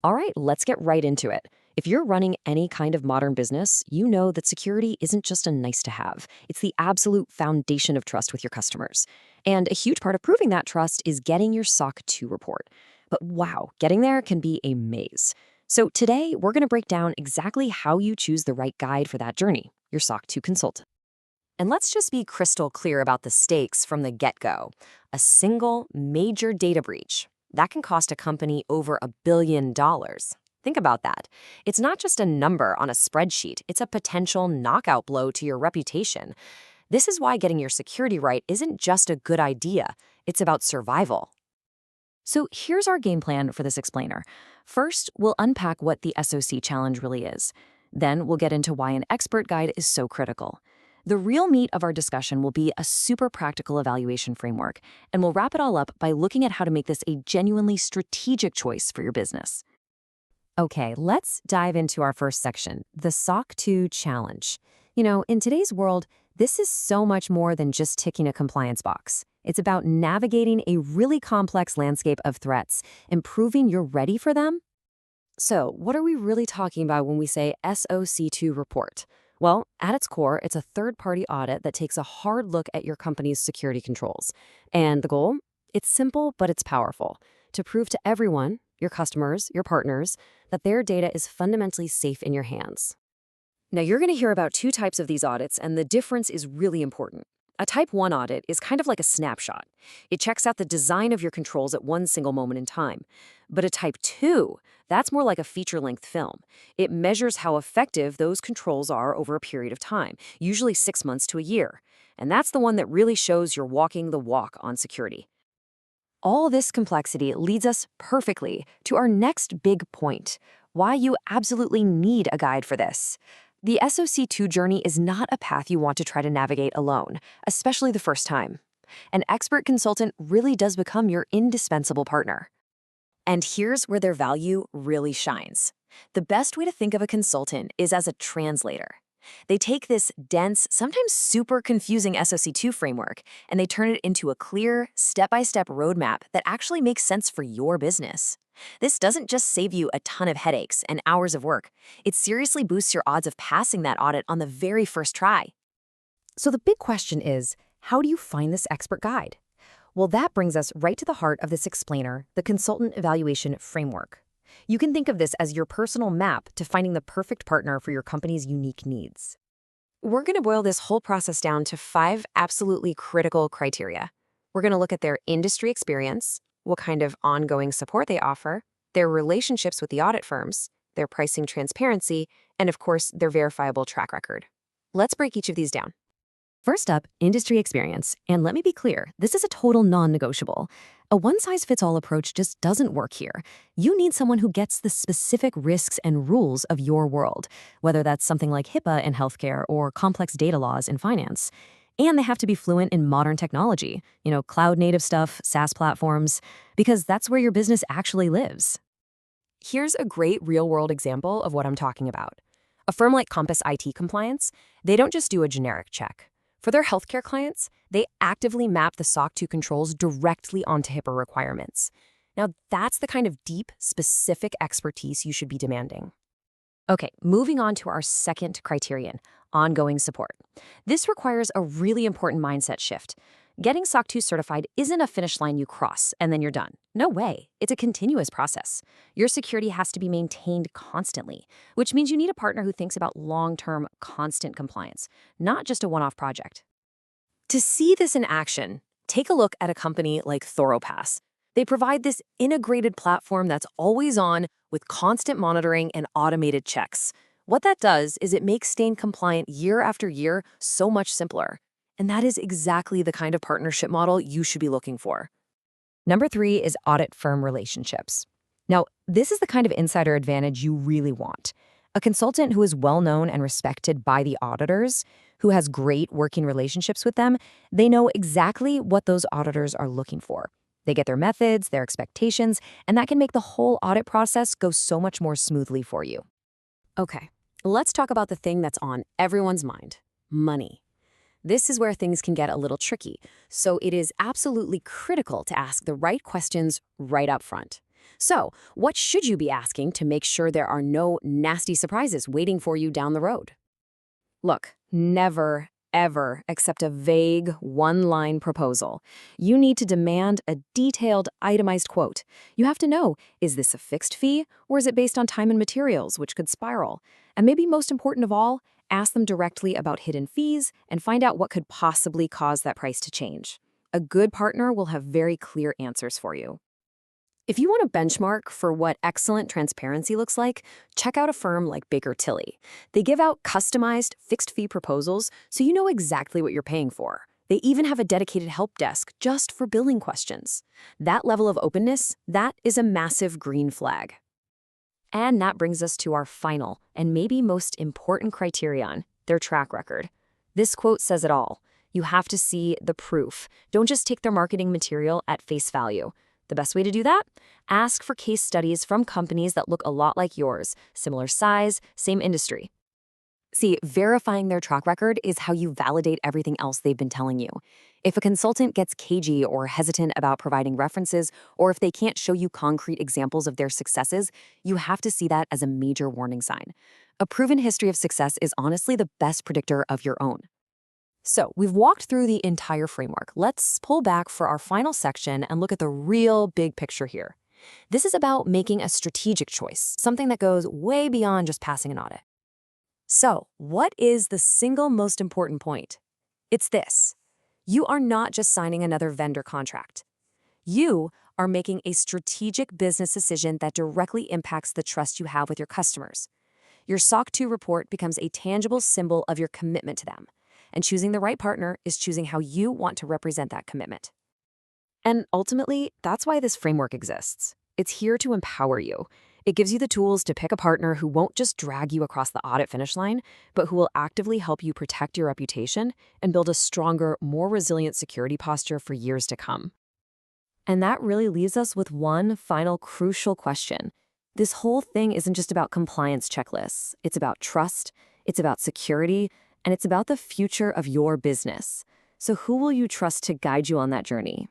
All right, let's get right into it. If you're running any kind of modern business, you know that security isn't just a nice to have. It's the absolute foundation of trust with your customers. And a huge part of proving that trust is getting your SOC 2 report. But wow, getting there can be a maze. So today, we're going to break down exactly how you choose the right guide for that journey, your SOC 2 consultant. And let's just be crystal clear about the stakes from the get-go. A single major data breach, that can cost a company over $1 billion. Think about that. It's not just a number on a spreadsheet, it's a potential knockout blow to your reputation. This is why getting your security right isn't just a good idea, it's about survival. So here's our game plan for this explainer. First, we'll unpack what the SOC challenge really is. Then we'll get into why an expert guide is so critical. The real meat of our discussion will be a super practical evaluation framework, and we'll wrap it all up by looking at how to make this a genuinely strategic choice for your business. Okay, let's dive into our first section, the SOC 2 challenge. In today's world, this is so much more than just ticking a compliance box. It's about navigating a really complex landscape of threats and proving you're ready for them. So, what are we really talking about when we say SOC2 report? Well, at its core, it's a third-party audit that takes a hard look at your company's security controls. And the goal? It's simple, but it's powerful. To prove to everyone, your customers, your partners, that their data is fundamentally safe in your hands. Now, you're going to hear about two types of these audits, and the difference is really important. A Type 1 audit is kind of like a snapshot. It checks out the design of your controls at one single moment in time. But a Type 2, that's more like a feature-length film. It measures how effective those controls are over a period of time, usually 6 months to a year. And that's the one that really shows you're walking the walk on security. All this complexity leads us perfectly to our next big point, why you absolutely need a guide for this. The SOC2 journey is not a path you want to try to navigate alone, especially the first time. An expert consultant really does become your indispensable partner. And here's where their value really shines. The best way to think of a consultant is as a translator. They take this dense, sometimes super confusing SOC2 framework, and they turn it into a clear, step-by-step roadmap that actually makes sense for your business. This doesn't just save you a ton of headaches and hours of work. It seriously boosts your odds of passing that audit on the very first try. So the big question is, how do you find this expert guide? Well, that brings us right to the heart of this explainer, the consultant evaluation framework. You can think of this as your personal map to finding the perfect partner for your company's unique needs. We're going to boil this whole process down to 5 absolutely critical criteria. We're going to look at their industry experience, what kind of ongoing support they offer, their relationships with the audit firms, their pricing transparency, and of course, their verifiable track record. Let's break each of these down. First up, industry experience. And let me be clear, this is a total non-negotiable. A one-size-fits-all approach just doesn't work here. You need someone who gets the specific risks and rules of your world, whether that's something like HIPAA in healthcare or complex data laws in finance. And they have to be fluent in modern technology, cloud-native stuff, SaaS platforms, because that's where your business actually lives. Here's a great real-world example of what I'm talking about. A firm like Compass IT Compliance, they don't just do a generic check. For their healthcare clients, they actively map the SOC 2 controls directly onto HIPAA requirements. Now, that's the kind of deep, specific expertise you should be demanding. Okay, moving on to our second criterion, ongoing support. This requires a really important mindset shift. Getting SOC 2 certified isn't a finish line you cross and then you're done. No way. It's a continuous process. Your security has to be maintained constantly, which means you need a partner who thinks about long-term, constant compliance, not just a one-off project. To see this in action, take a look at a company like ThoroPass. They provide this integrated platform that's always on with constant monitoring and automated checks. What that does is it makes staying compliant year after year so much simpler. And that is exactly the kind of partnership model you should be looking for. Number 3 is audit firm relationships. Now, this is the kind of insider advantage you really want. A consultant who is well-known and respected by the auditors, who has great working relationships with them, they know exactly what those auditors are looking for. They get their methods, their expectations, and that can make the whole audit process go so much more smoothly for you. Okay, let's talk about the thing that's on everyone's mind, money. This is where things can get a little tricky, so it is absolutely critical to ask the right questions right up front. So, what should you be asking to make sure there are no nasty surprises waiting for you down the road? Look, never, ever accept a vague, one-line proposal. You need to demand a detailed, itemized quote. You have to know, is this a fixed fee, or is it based on time and materials, which could spiral? And maybe most important of all, ask them directly about hidden fees and find out what could possibly cause that price to change. A good partner will have very clear answers for you. If you want a benchmark for what excellent transparency looks like, check out a firm like Baker Tilly. They give out customized, fixed-fee proposals so you know exactly what you're paying for. They even have a dedicated help desk just for billing questions. That level of openness, that is a massive green flag. And that brings us to our final and maybe most important criterion, their track record. This quote says it all. You have to see the proof. Don't just take their marketing material at face value. The best way to do that? Ask for case studies from companies that look a lot like yours, similar size, same industry. See, verifying their track record is how you validate everything else they've been telling you. If a consultant gets cagey or hesitant about providing references, or if they can't show you concrete examples of their successes, you have to see that as a major warning sign. A proven history of success is honestly the best predictor of your own. So, we've walked through the entire framework. Let's pull back for our final section and look at the real big picture here. This is about making a strategic choice, something that goes way beyond just passing an audit. So, what is the single most important point? It's this. You are not just signing another vendor contract. You are making a strategic business decision that directly impacts the trust you have with your customers. Your SOC 2 report becomes a tangible symbol of your commitment to them. And choosing the right partner is choosing how you want to represent that commitment. And ultimately, that's why this framework exists. It's here to empower you. It gives you the tools to pick a partner who won't just drag you across the audit finish line, but who will actively help you protect your reputation and build a stronger, more resilient security posture for years to come. And that really leaves us with one final crucial question. This whole thing isn't just about compliance checklists. It's about trust, it's about security, and it's about the future of your business. So who will you trust to guide you on that journey?